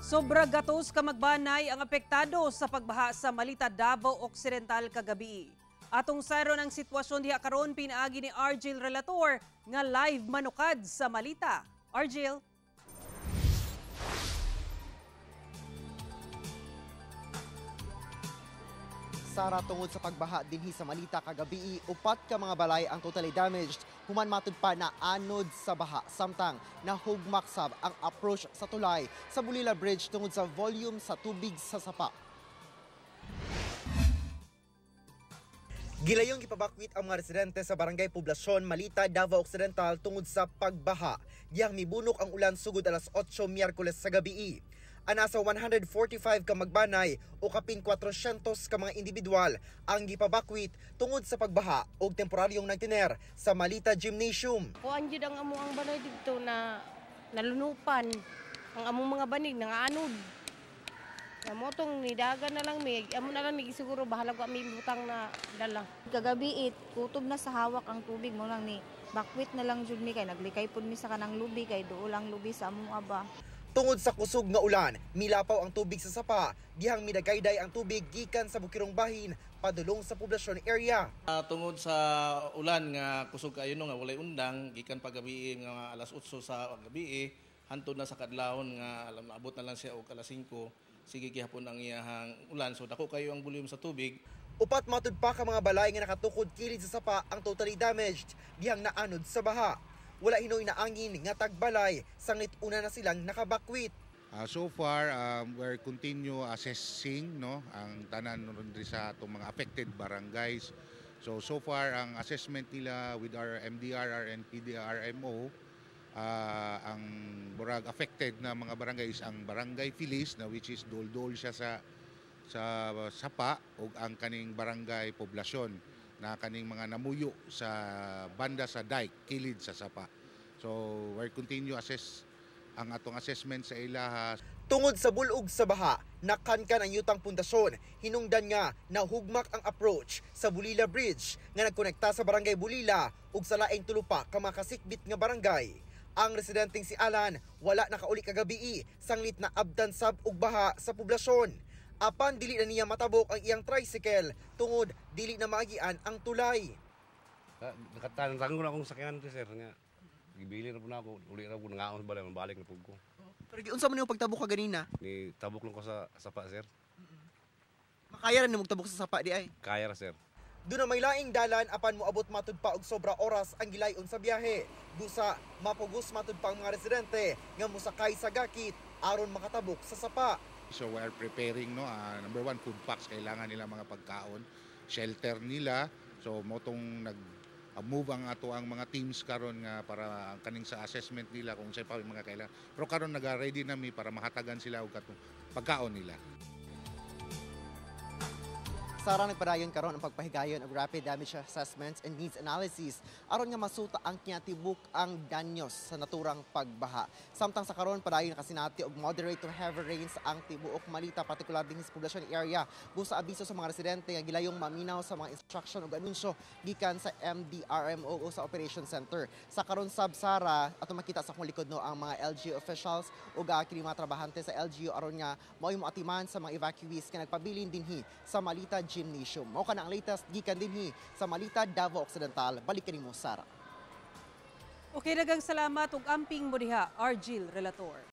Sobra gatos ka magbanay ang apektado sa pagbaha sa Malita, Davao Occidental kagabi. Atong sayro ng sitwasyon diha karon pinaagi ni Argel Relator nga live manukad sa Malita. Argel. Sara, tungod sa pagbaha dinhi sa Malita kagabi, upat ka mga balay ang totally damaged. Human matud pa na anod sa baha, samtang nahugmak sab ang approach sa tulay sa Bulila Bridge tungod sa volume sa tubig sa sapa. Gilayong ipabakwit ang mga residente sa Barangay Poblasyon, Malita, Davao Occidental tungod sa pagbaha. Giyang mibunok ang ulan sugod alas 8 Miyerkules sa gabi. Anasa 145 ka magbanay o kapin 400 ka mga individual ang gipabakwit tungod sa pagbaha o temporaryong nagtiner sa Malita Gymnasium. Kuan jud ang among balay dito na nalunupan. Ang among mga banig nangaanod. Amo tong nidagan na lang mig, amo na lang mig siguro bahala ko mi butang na dala. Kagabi kutob na sa hawak ang tubig mo lang ni bakwit na lang jud mi kay naglikay pud mi sa kanang lubi kay duol ang lubi sa among aba. Tungod sa kusog nga ulan, milapaw ang tubig sa sapa, dihang midagayday ang tubig gikan sa bukirong bahin padulong sa poblasyon area. Tungod sa ulan nga kusog kayo nga walay undang gikan pagabi nga alas 8 sa gabi hantod na sa kadlawon nga alam abot na lang siya og alas 5 sige gihapon ang iyahang ulan so dako kayo ang volume sa tubig. Upat matud pa ka mga balay nga nakatukod kilid sa sapa ang totally damaged, dihang naanod sa baha. Wala hinoy na angin nga tagbalay, sanglit una na silang nakabakwit. So far, we're continue assessing ang tanan sa itong mga affected barangays. So far, ang assessment nila with our MDRR and PDRMO, ang burag affected na mga barangays, ang Barangay Feliz, na which is dol-dol siya sa sapa, o ang kaning Barangay Poblasyon, na kaning mga namuyo sa banda sa dike, kilid sa sapa. So, we're continue assess ang atong assessment sa ilaha. Tungod sa bulog sa baha, nakankan ang yutang pundasyon. Hinungdan nga nahugmak ang approach sa Bulila Bridge nga nagkonekta sa Barangay Bulila ug sa laing tulupa ka makasikbit nga barangay. Ang residenteng si Alan wala nakauli kagabi, sanglit na abdan sab og baha sa poblasyon. Apan dili na niya matabok ang iyang tricycle tungod dili na maagian ang tulay. Nakatanong na akong sakyanan to sir nga. Gibili na po na ako, uli na po nangaon sa balay, balik na po ko. Pero di unsa man yung pagtabok ka ganina? Ni tabok lang ko sa sapa sir. Makaya ra ni magtabok sa sapa di ay. Kaya ra sir. Doon na may laing dalan apan moabot matud pa og sobra oras ang gilayon sa biyahe. Busa mapugos matud pa ang mga residente nga mosakay sa gakit aron makatabok sa sapa. So we are preparing number one, food packs, kailangan nila mga pagkaon, shelter nila. So motong nag-move ang ato ang mga teams karon nga para kaning sa assessment nila kung sa pa mga kailangan. Pero karon naga-ready na mi para mahatagan sila og katong pagkaon nila. Sara, nagpadayon karon ang pagpahigayon og rapid damage assessments and needs analysis aron nga masuta ang kinatibuk ang danyos sa naturang pagbaha. Samtang sa karon padayon nakasinati og moderate to heavy rains ang tibuok Malita, partikular din sa poblasyon area. Busa abiso sa mga residente nga gilayong maminaw sa mga instruction ug anunsyo gikan sa MDRMO o sa Operation Center. Sa karon sab, Sara, ato makita sa akong likod ang mga LGU officials ug kini mga trabahante sa LGU aron nga mao'y moatiman sa mga evacuees nga nagpabilin dinhi sa Malita Gymnasium. Mao ka na ang latest gikan dinhi sa Malita, Davao Occidental. Balik kanimo, Sara. Okay, daghang salamat ug amping mo diha, Argel Relator.